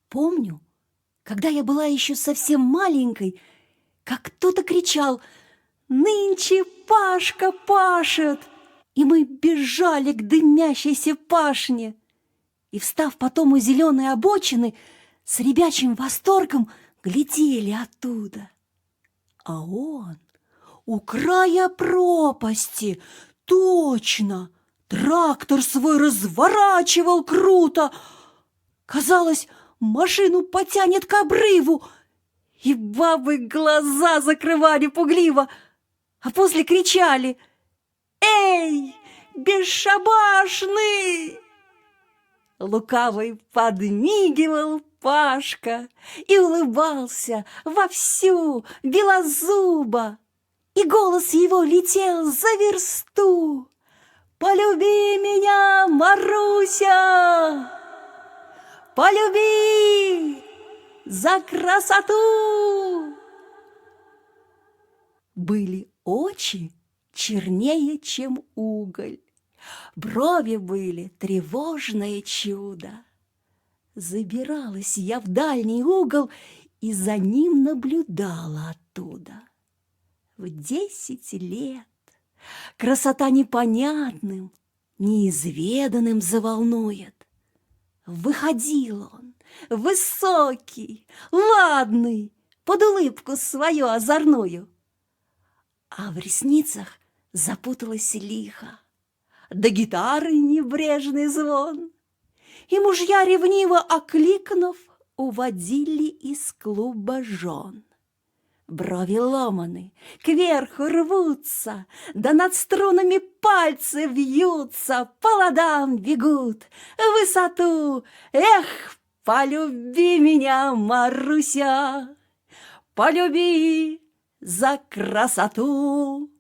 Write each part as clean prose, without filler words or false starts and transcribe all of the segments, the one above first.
Помню, когда я была еще совсем маленькой, как кто-то кричал: «Нынче Пашка пашет!» И мы бежали к дымящейся пашне. И, встав потом у зеленой обочины, с ребячим восторгом глядели оттуда. А он у края пропасти, точно, трактор свой разворачивал круто. Казалось, машину потянет к обрыву, и бабы глаза закрывали пугливо, а после кричали: «Эй, бесшабашный!» Лукавый подмигивал Пашка и улыбался вовсю белозубо, и голос его летел за версту: «Полюби меня, Маруся! Полюби за красоту!» Были очи чернее, чем уголь, брови были тревожное чудо. Забиралась я в дальний угол и за ним наблюдала оттуда. В 10 лет красота непонятным, неизведанным заволнует. Выходил он, высокий, ладный, под улыбку свою озорную, а в ресницах запуталась лихо, до гитары небрежный звон. И мужья, ревниво окликнув, уводили из клуба жен. Брови ломаны, кверху рвутся, да над струнами пальцы вьются, по ладам бегут в высоту. Эх, полюби меня, Маруся, полюби за красоту.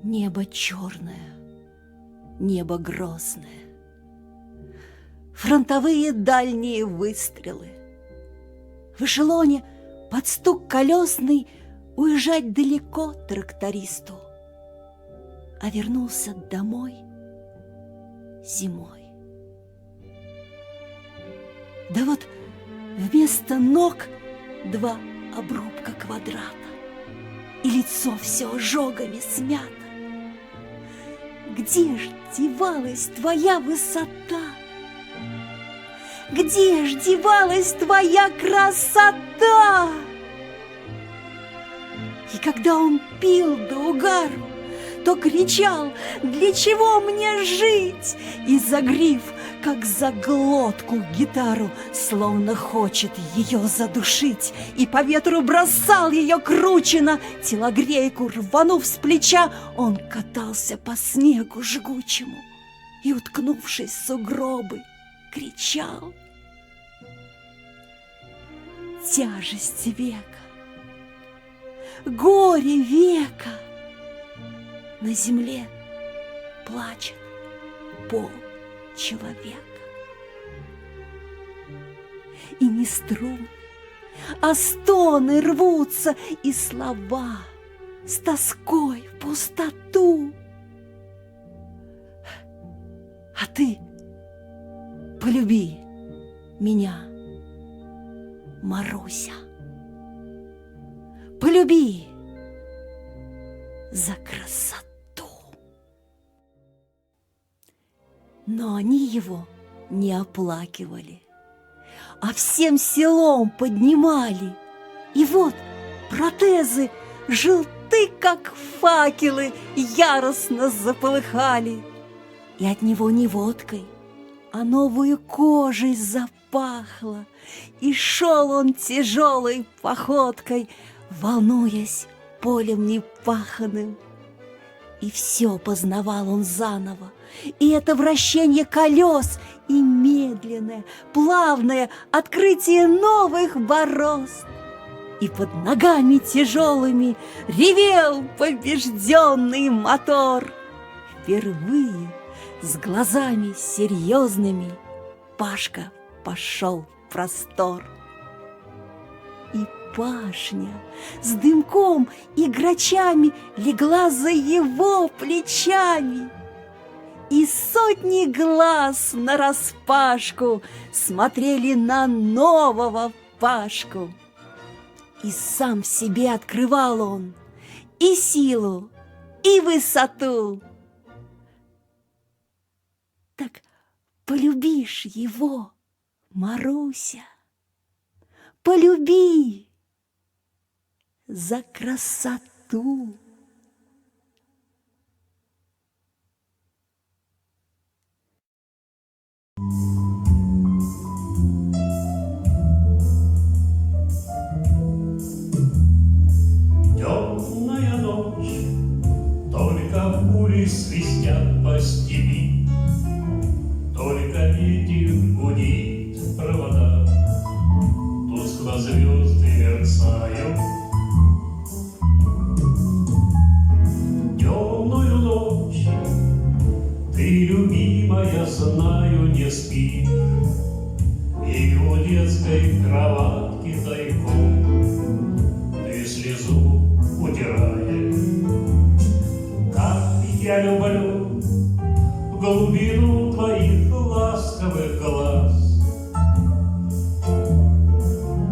Небо черное, небо грозное, фронтовые дальние выстрелы. В эшелоне под стук колесный уезжать далеко трактористу, а вернулся домой зимой. Да вот вместо ног 2 обрубка квадрата, и лицо все ожогами смято. Где ж девалась твоя высота? Где ж девалась твоя красота? И когда он пил до угару, то кричал: «Для чего мне жить?» И загрив, как за глотку гитару, словно хочет ее задушить, и по ветру бросал ее кручено. Телогрейку рванув с плеча, он катался по снегу жгучему и, уткнувшись в сугробы, кричал: «Тяжесть века, горе века, на земле плачет пол человека». И не струны, а стоны рвутся, и слова с тоской в пустоту. А ты полюби меня, Маруся, полюби за красоту. Но они его не оплакивали, а всем селом поднимали. И вот протезы, желты, как факелы, яростно заполыхали. И от него не водкой, а новую кожей запахло. И шел он тяжелой походкой, волнуясь полем непаханым. И все познавал он заново, и это вращение колес, и медленное, плавное открытие новых борозд. И под ногами тяжелыми ревел побежденный мотор. Впервые с глазами серьезными Пашка пошел в простор. И пашня с дымком и грачами легла за его плечами. И сотни глаз нараспашку смотрели на нового Пашку. И сам в себе открывал он и силу, и высоту. Так полюбишь его, Маруся, полюби за красоту. Темная ночь, только пули свистят по степи, только ветер гудит в провода, тускло звезды мерцают. Темную ночь ты, любимая, знаю, не спишь, и у детской кроватки тайком ты слезу утираешь. Как я люблю глубину твоих ласковых глаз,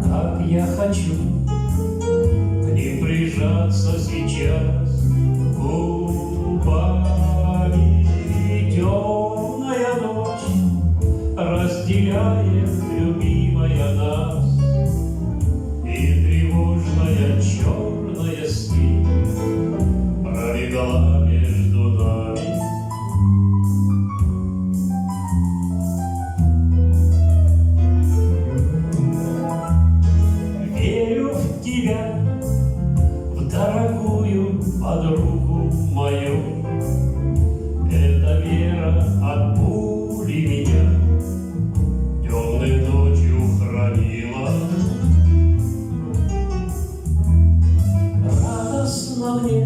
как я хочу к ним прижаться сейчас губами. Темная ночь разделяет, любимая, нас, и тревожная черная степь пролегла между нами. Верю в тебя, в дорогую подругу мою. Эта вера от пули меня темной ночью хранила. Радостно мне,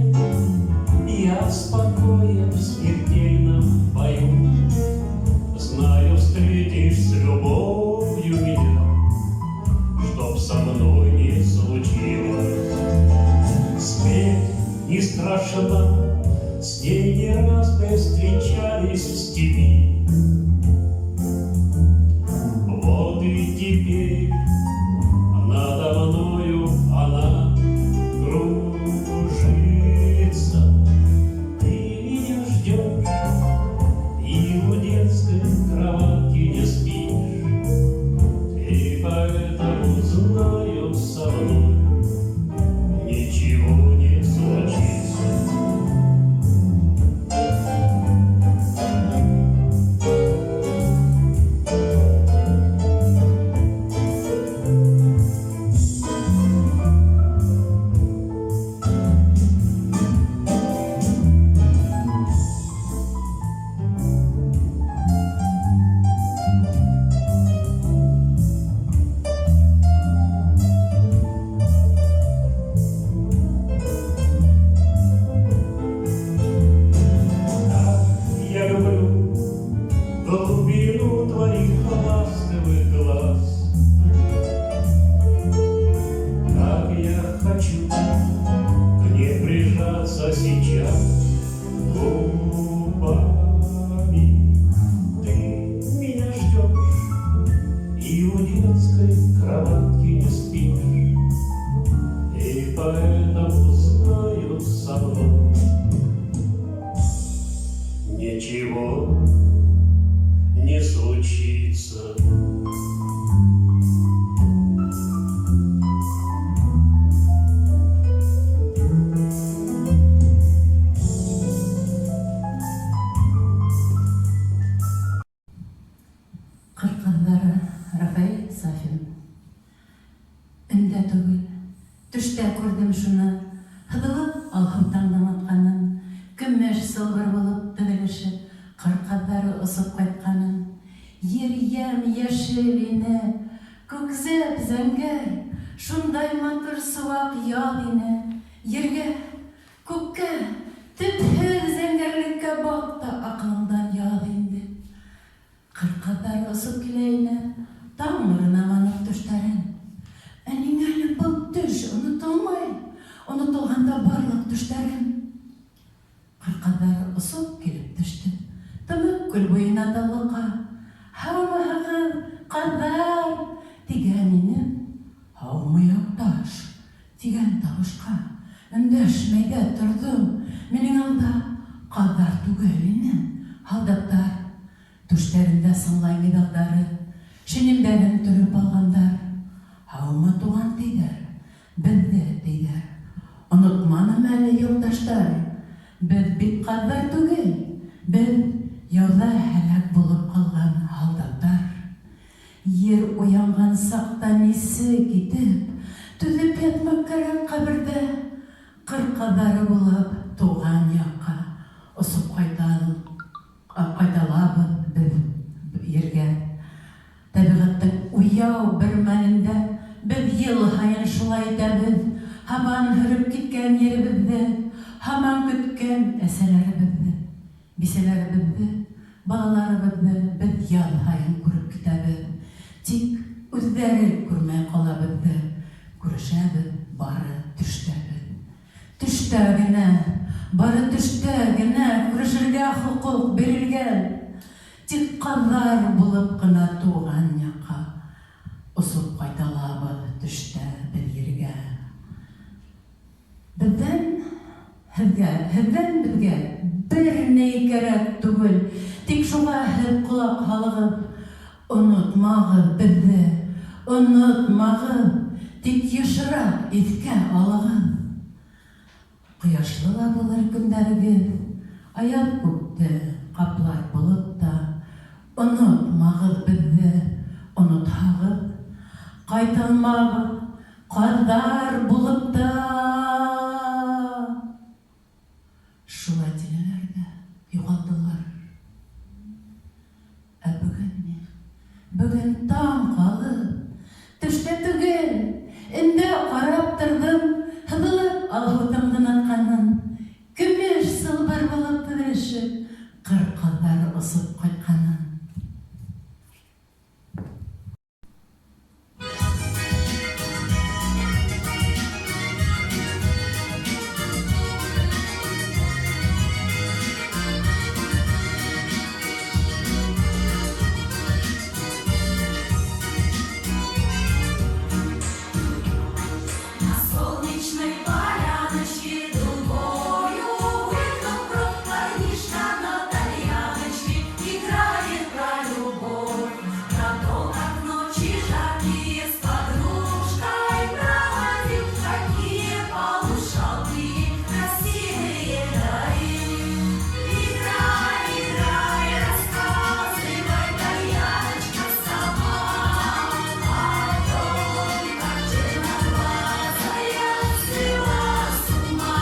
я спокоен в смертельном бою. Знаю, встретишь с любовью меня, чтоб со мной не случилось. Смерть не страшна, с ней не раз мы встречались в степи. Вот и теперь надо мною она кружится. Ты меня ждешь и у детской кроватки не спишь, и поэтому знаю, со мной ничего не случится. Глубину твоих ласковых глаз, как я хочу к ней прижаться сейчас губами. Ты меня ждешь и у детской кроватки не спишь, и поэтому знаю, со мной ничего не случится. Кыркылдары Рафаэль Сафин. Үндә түгел, төштә күрдем шуны, һыдылып алһыутаңның атканын, көмеш сылбыр булып тегелешеп, кыркылдары осып кайтканын. Ер-ям яшел ине, күкзәп зәңгәр, шундай матур суак ял ине. Ергә, күккә, төпһез зәңгәрлеккә бакты, акылыңдан ял инде. Кыркылдары осып килә ине, таң нурына манып төштәрен. Ә ниңәле был төш Unutulmay, unutulganda barlık düşlerim. Kırkadar ısıp gelip düştü. Tümükkül boyuna dalıqa. Havmağın kadar digeninin. Havmı yaktaş, digen tağışqa. Ündəşmeyde durdum. Menin alda kadar tügelinin. Haldatlar, düşlerinde sınlay medalları. Şenimlerin türüp alğandar. Havma tuğan deyder, bizde deyder. Unutmanım әлі yoldaşlar. Biz bit kadar tügel. Biz yolda helak bulup kalgan haldatlar. Yer uyangan saktan isi gidip, tüzüp yatmak kerek kabirde. Kırkadarı bulup tuğan yakka. Usup qaytalabız biz yerge. Tabiqattın uyav bir manında biz yıl hayın şulay edemiz. Haman hürüp gitken yeribizde, haman kütken eseleribizde, biseleribizde, balalaribizde biz yıl hayın kurup gitemiz. Tik üzleri kurmay qalabizde, kuruşabiz bari düştebiz. Düştagina, bari düştagina kuruşurga hukuk berilgen. Tik qadar bulup qına tuğan yaqa, usup qaytalabız düşte bir yerge. Bizden bizge bir ney gerek tügül, tik şuğa hep kulak halığıp, unutmağı bizde, unutmağı, tik yaşırak itke alığı. Kıyaşlı labılar günlerimiz, ayak bukti, kaplar bulup da, unutmağı bizde, unutağı, qaytalmağı, kadar bulup da. Şulay dinelerde yuğaldılar. Bugün tam kalıp, düşte tügel, inde qarap tırdım, hıdılıp alhutımdın atkanın, kümüş sılbır bulup tüdürüşü, kırkadar ısıp qaytkanın. Солнечной поляночке дугою выкнул пруд парнишка на тальяночке, играет про любовь, про то, как ночи жаркие с подружкой проводил, какие полушалки красивые даи. Играй, играй, рассказывай, тальяночка, сама о том, как черноглазая свела с ума.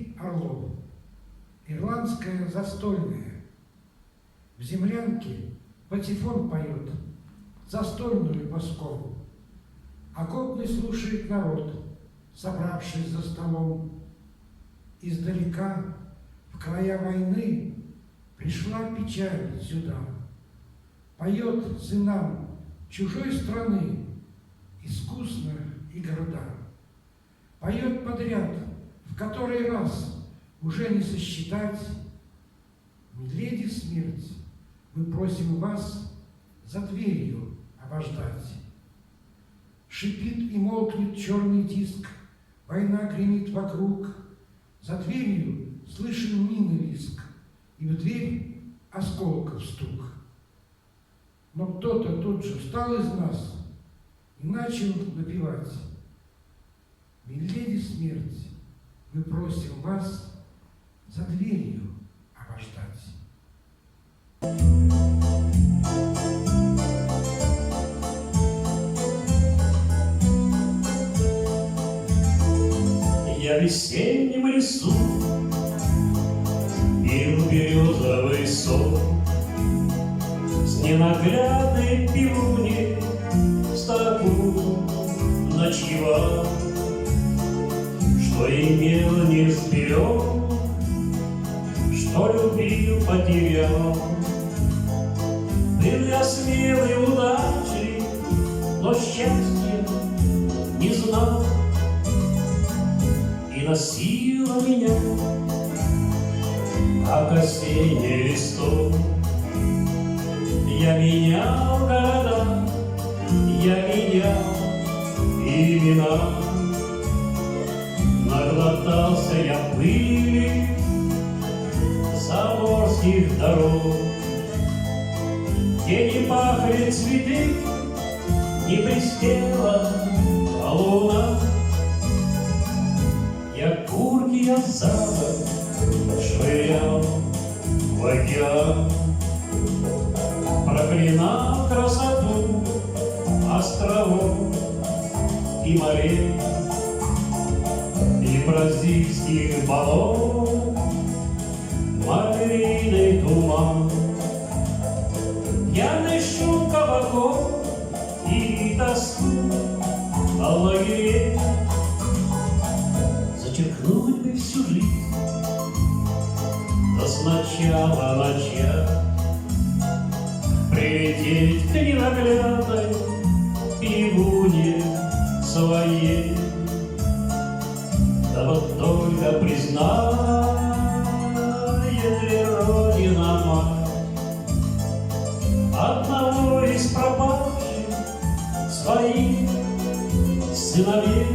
Алексей Орлов. Ирландское застольное. В землянке патефон поет застольную паскову. Окопный слушает народ, собравшись за столом. Издалека, в края войны, пришла печаль сюда. Поет сынам чужой страны искусно и горда. Поет подряд, в который раз уже не сосчитать. Миледи смерть, мы просим вас за дверью обождать. Шипит и молкнет черный диск, война гремит вокруг. За дверью слышен мины визг, и в дверь осколков стук. Но кто-то тут же встал из нас и начал напевать. Миледи смерть, мы просим вас за дверью обождать. Я в весеннем лесу пил березовый сок, с ненаглядной пивуней стопу ночевал, что имел не сберег, что любил потерял. Был я смелый, удачлив, но счастья не знал. И носила меня, как осенний листок. Я менял города, я менял имена. Наглотался я пыли заморских дорог, где не пахли цветы, не блестела луна. Я курки осадок швырял в океан, проклинал красоту островов и морей, и бразильских болот малиновый туман. Я дышу кабаков и тоску о лагере. Зачеркнуть бы всю жизнь, да сначала начать, прилететь к ненаглядной пивуне своей. Да вот только признает ли Родина мать одного из пропавших своих сыновей.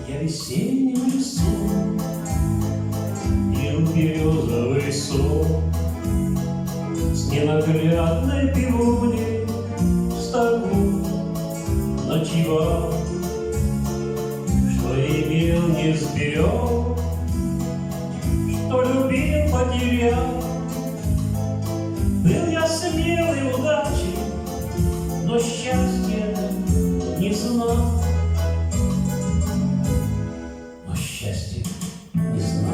В весеннем лесу пил березовый сок, с ненаглядной пивуней стопу ночевал, что имел не сберег, что любил потерял. Был я смелый, удачлив, но счастья не знал. Счастья не знал.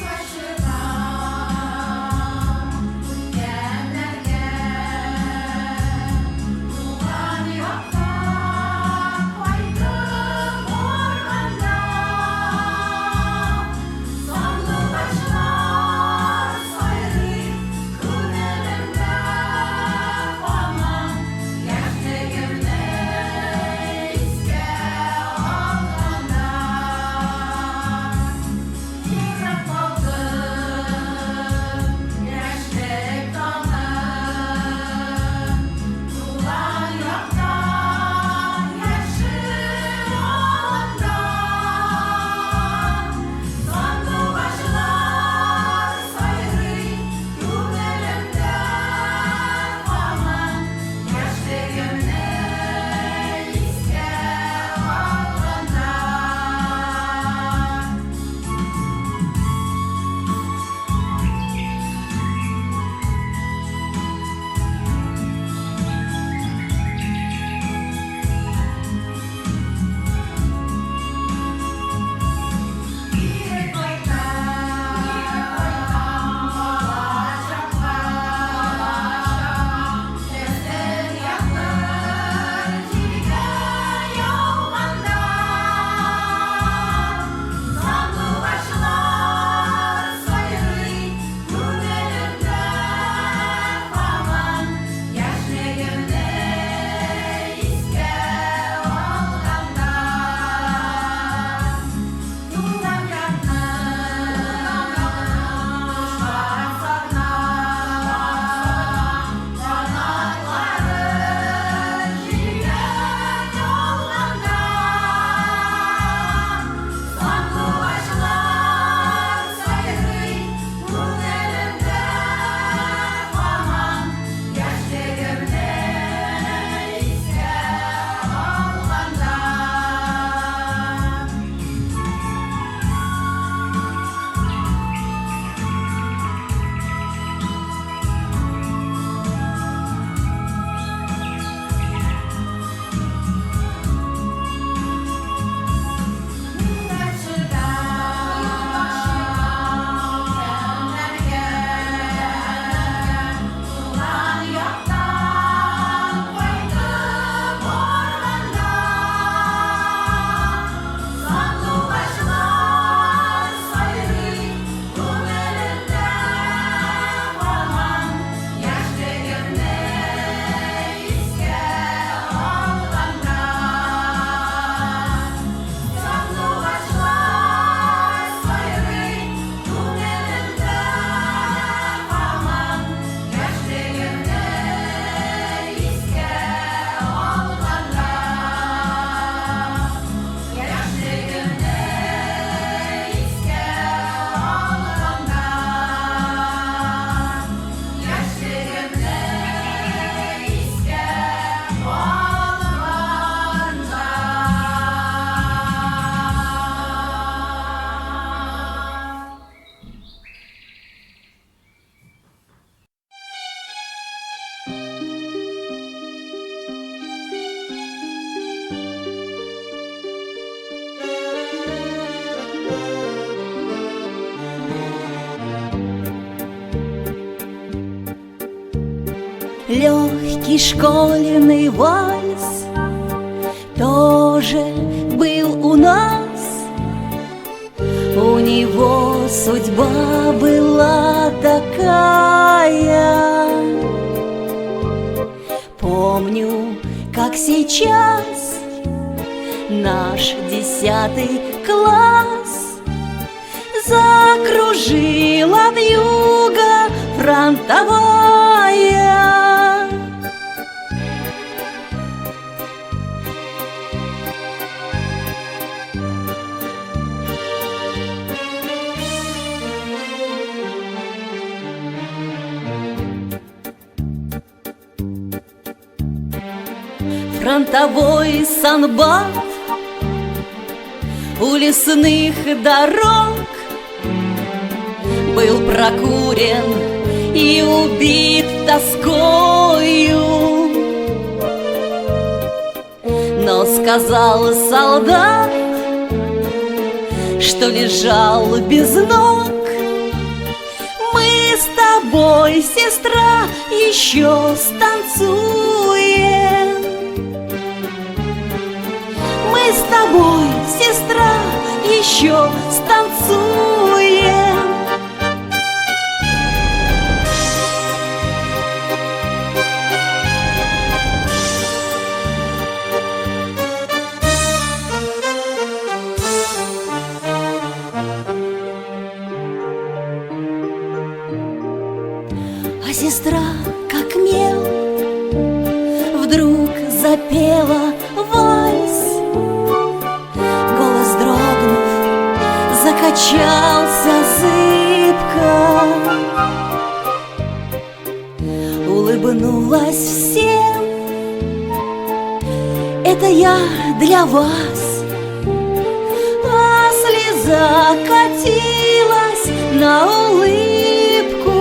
Вышивала Легкий школьный вальс тоже был у нас. У него судьба была такая. Помню, как сейчас наш 10 класс закружила вьюга фронтовая. Фронтовой санбат у лесных дорог был прокурен и убит тоскою. Но сказал солдат, что лежал без ног: мы с тобой, сестра, еще станцуем. Мы с тобой, сестра, еще станцуем. А сестра, как мел, вдруг запела вальс. Голос дрогнув, закачался зыбко. Улыбнулась всем: это я для вас. А слеза катилась на улыбку.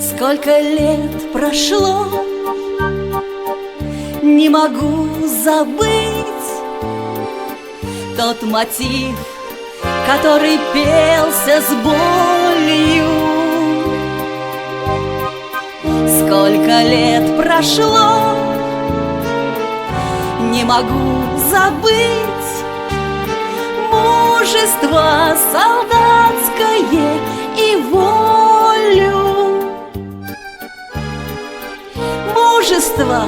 Сколько лет прошло, не могу забыть тот мотив, который пелся с болью. Сколько лет прошло, не могу забыть мужество солдатское и волю. Мужество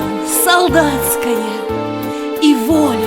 солдатское и воля.